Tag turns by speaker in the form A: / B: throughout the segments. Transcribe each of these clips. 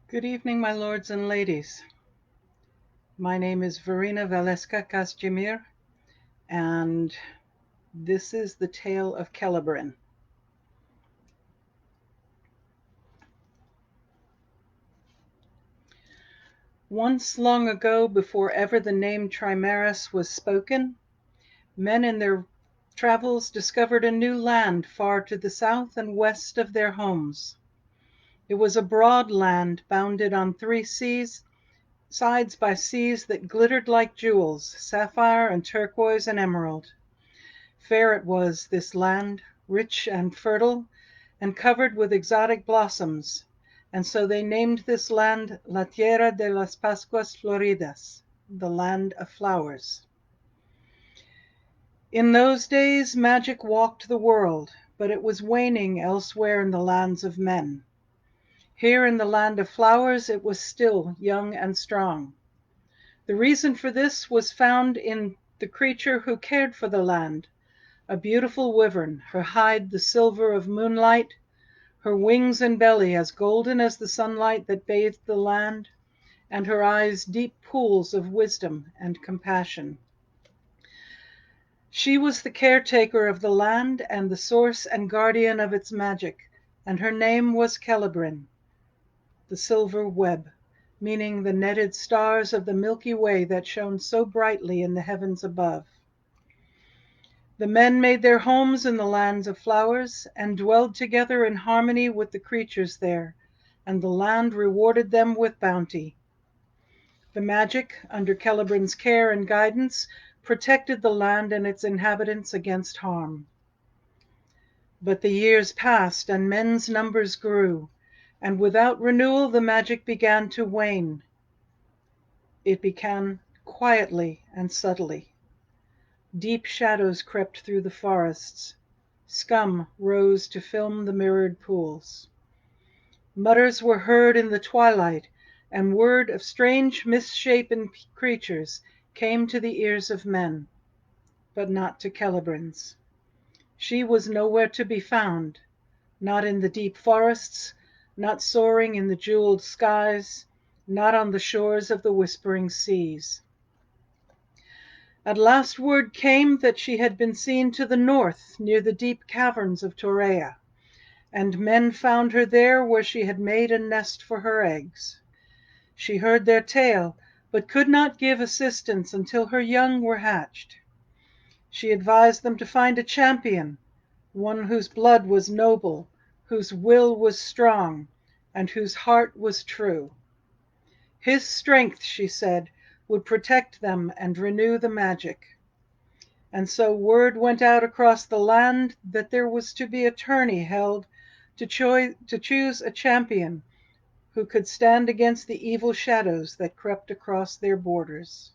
A: Good evening, my lords and ladies. My name is Warjna Waleska Kaztjmjr, and this is the tale of Celabrin. Once long ago, before ever the name Trimaris was spoken, men in their travels discovered a new land far to the south and west of their homes. It was a broad land bounded on three sides by seas that glittered like jewels, sapphire and turquoise and emerald. Fair it was, this land, rich and fertile, and covered with exotic blossoms, and so they named this land La Tierra de las Pascuas Floridas, the land of flowers. In those days magic walked the world, but it was waning elsewhere in the lands of men. Here in the land of flowers it was still young and strong. The reason for this was found in the creature who cared for the land, a beautiful wyvern, her hide the silver of moonlight, her wings and belly as golden as the sunlight that bathed the land, and her eyes deep pools of wisdom and compassion. She was the caretaker of the land and the source and guardian of its magic, and her name was Celabrin, the silver web, meaning the netted stars of the Milky Way that shone so brightly in the heavens above. The men made their homes in the lands of flowers, and dwelled together in harmony with the creatures there, and the land rewarded them with bounty. The magic, under Celabrin's care and guidance, protected the land and its inhabitants against harm. But the years passed, and men's numbers grew, and without renewal the magic began to wane. It began quietly and subtly. Deep shadows crept through the forests. Scum rose to film the mirrored pools. Mutters were heard in the twilight, and word of strange misshapen creatures came to the ears of men, but not to Celabrin's. She was nowhere to be found, not in the deep forests, not soaring in the jeweled skies, not on the shores of the whispering seas. At last word came that she had been seen to the north, near the deep caverns of Torea, and men found her there where she had made a nest for her eggs. She heard their tale, but could not give assistance until her young were hatched. She advised them to find a champion, one whose blood was noble, whose will was strong, and whose heart was true. His strength, she said, would protect them and renew the magic. And so word went out across the land that there was to be a tourney held to choose a champion who could stand against the evil shadows that crept across their borders.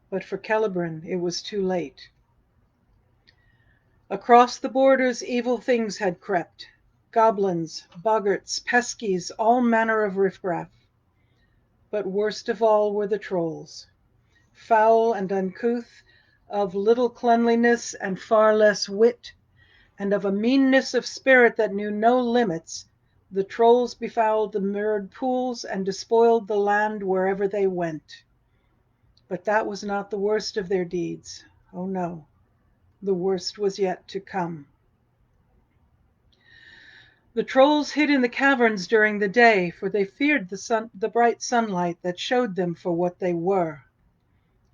A: But for Celabrin it was too late. Across the borders evil things had crept, goblins, boggarts, peskies, all manner of riffraff. But worst of all were the trolls. Foul and uncouth, of little cleanliness and far less wit, and of a meanness of spirit that knew no limits, the trolls befouled the mirrored pools and despoiled the land wherever they went. But that was not the worst of their deeds. Oh no, the worst was yet to come. The trolls hid in the caverns during the day, for they feared the bright sunlight that showed them for what they were.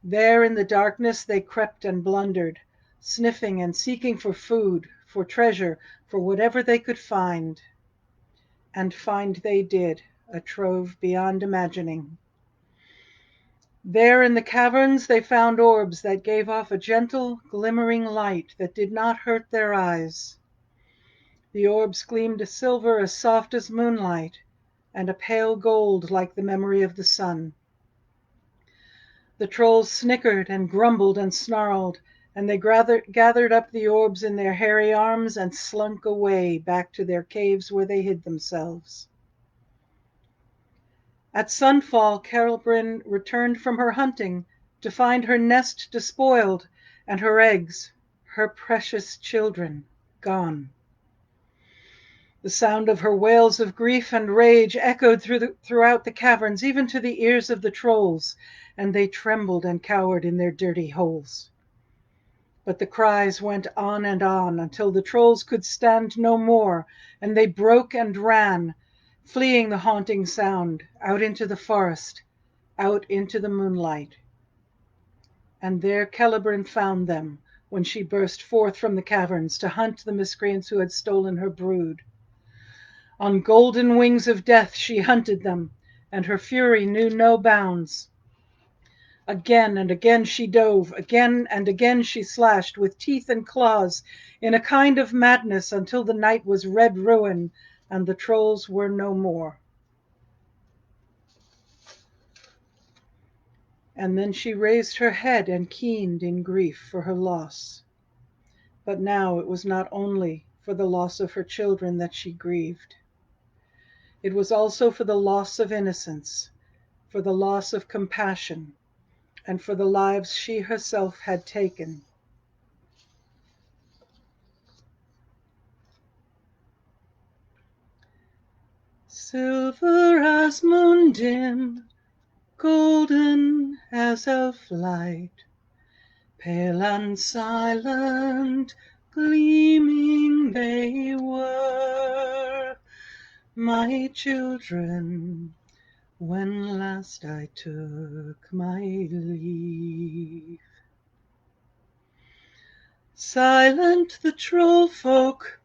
A: There in the darkness they crept and blundered, sniffing and seeking for food, for treasure, for whatever they could find. And find they did, a trove beyond imagining. There in the caverns they found orbs that gave off a gentle, glimmering light that did not hurt their eyes. The orbs gleamed a silver as soft as moonlight, and a pale gold like the memory of the sun. The trolls snickered and grumbled and snarled, and they gathered up the orbs in their hairy arms and slunk away back to their caves where they hid themselves. At sunfall Celabrin returned from her hunting to find her nest despoiled and her eggs, her precious children, gone. The sound of her wails of grief and rage echoed throughout the caverns, even to the ears of the trolls, and they trembled and cowered in their dirty holes. But the cries went on until the trolls could stand no more, and they broke and ran, fleeing the haunting sound, out into the forest, out into the moonlight. And there Celabrin found them, when she burst forth from the caverns to hunt the miscreants who had stolen her brood. On golden wings of death she hunted them, and her fury knew no bounds. Again and again she dove, again and again she slashed with teeth and claws in a kind of madness until the night was red ruin and the trolls were no more. And then she raised her head and keened in grief for her loss. But now it was not only for the loss of her children that she grieved. It was also for the loss of innocence, for the loss of compassion, and for the lives she herself had taken. Silver as moondim, golden as elf light, pale and silent, gleaming they were, my children, when last I took my leave. Silent the troll folk,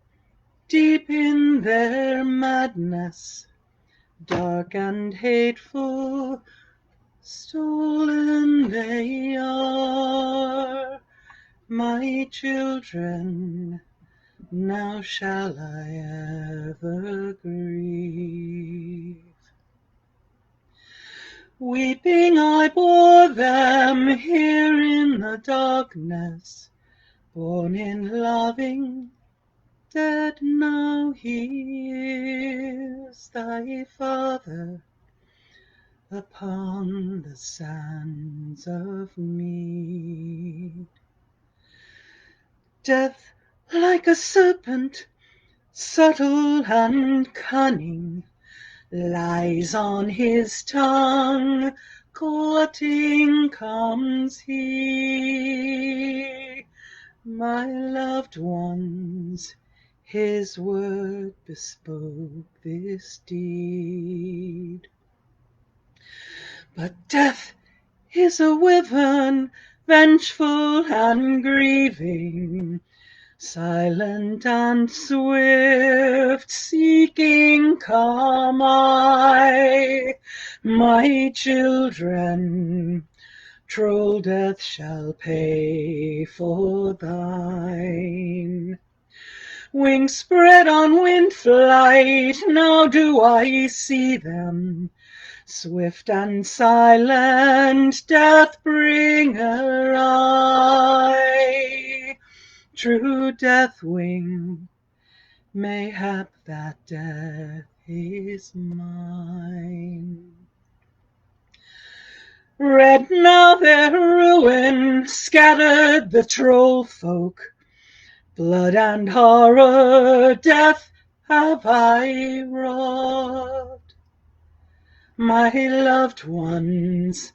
A: deep in their madness, dark and hateful, stolen they are, my children, now shall I ever grieve. Weeping I bore them here in the darkness, born in loving, dead now he is, thy father, upon the sands of mead. Death, like a serpent, subtle and cunning, lies on his tongue, courting comes he. My loved ones, his word bespoke this deed. But death is a wyvern, vengeful and grieving, silent and swift, seeking come I, my children, troll death shall pay for thine. Wings spread on wind flight, now do I see them, swift and silent, death bringer I. True death wing, mayhap that death is mine. Red now their ruin, scattered the troll folk, blood and horror, death have I wrought. My loved ones,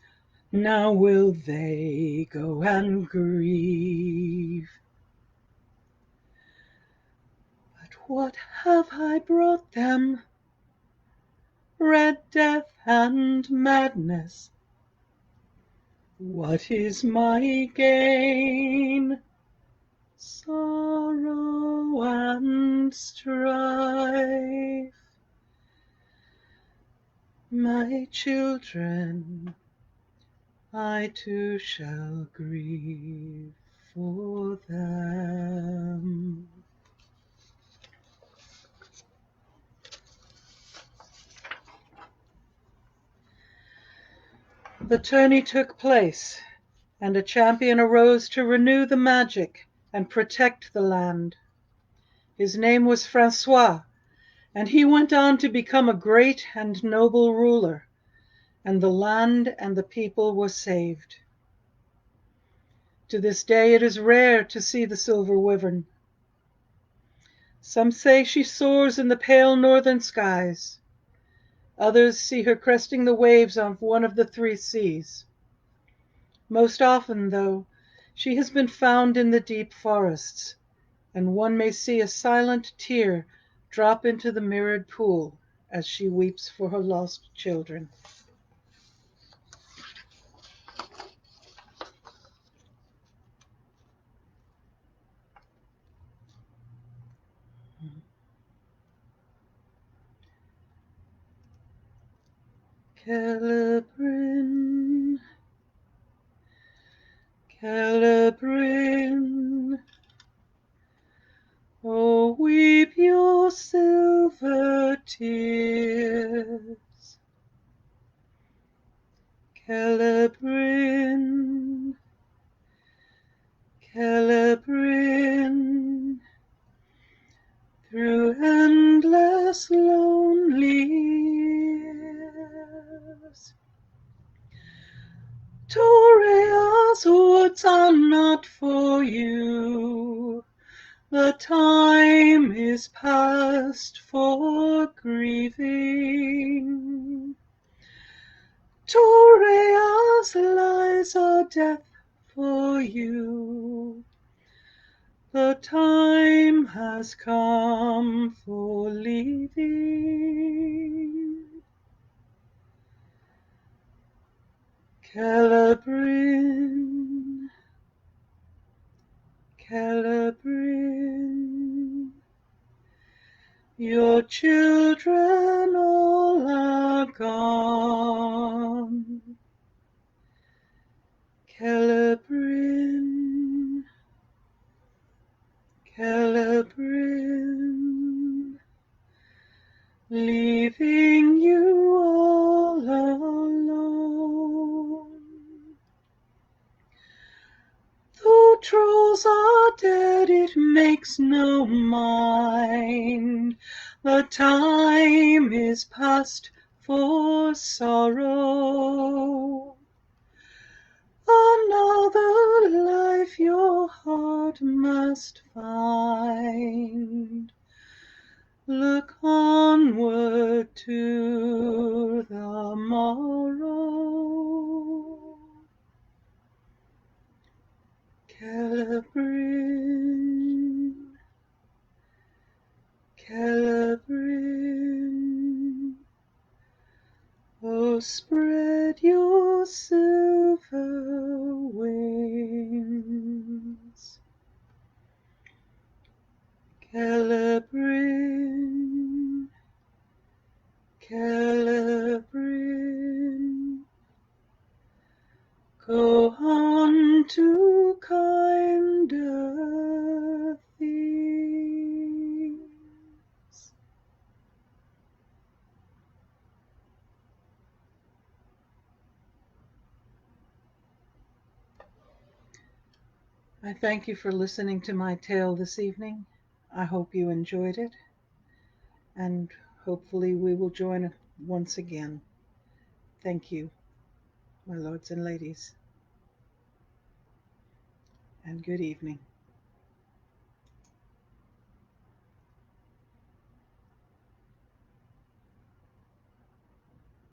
A: now will they go and grieve. But what have I brought them? Red death and madness. What is my gain? Sorrow and strife. My children, I too shall grieve for them. The tourney took place, and a champion arose to renew the magic and protect the land. His name was Francois, and he went on to become a great and noble ruler, and the land and the people were saved. To this day it is rare to see the silver wyvern. Some say she soars in the pale northern skies. Others see her cresting the waves on one of the three seas. Most often, though, she has been found in the deep forests, and one may see a silent tear drop into the mirrored pool as she weeps for her lost children. Celabrin, Celabrin, oh, weep your silver tears. Celabrin, Celabrin, through endless lonely years. Torea's woods are not for you. The time is past for grieving. Torea's lies are death for you. The time has come for leaving. Celabrin, Celabrin, your children all are gone. Celabrin, Celabrin, leaving you all alone. Though trolls are dead, it makes no mind. The time is past for sorrow. Another life your heart must find. Look onward to the morrow. Celabrin, Celabrin, oh, spread your silver wings. Celabrin, Celabrin, go on to kinder things. I thank you for listening to my tale this evening. I hope you enjoyed it, and hopefully we will join once again. Thank you, my lords and ladies, and good evening.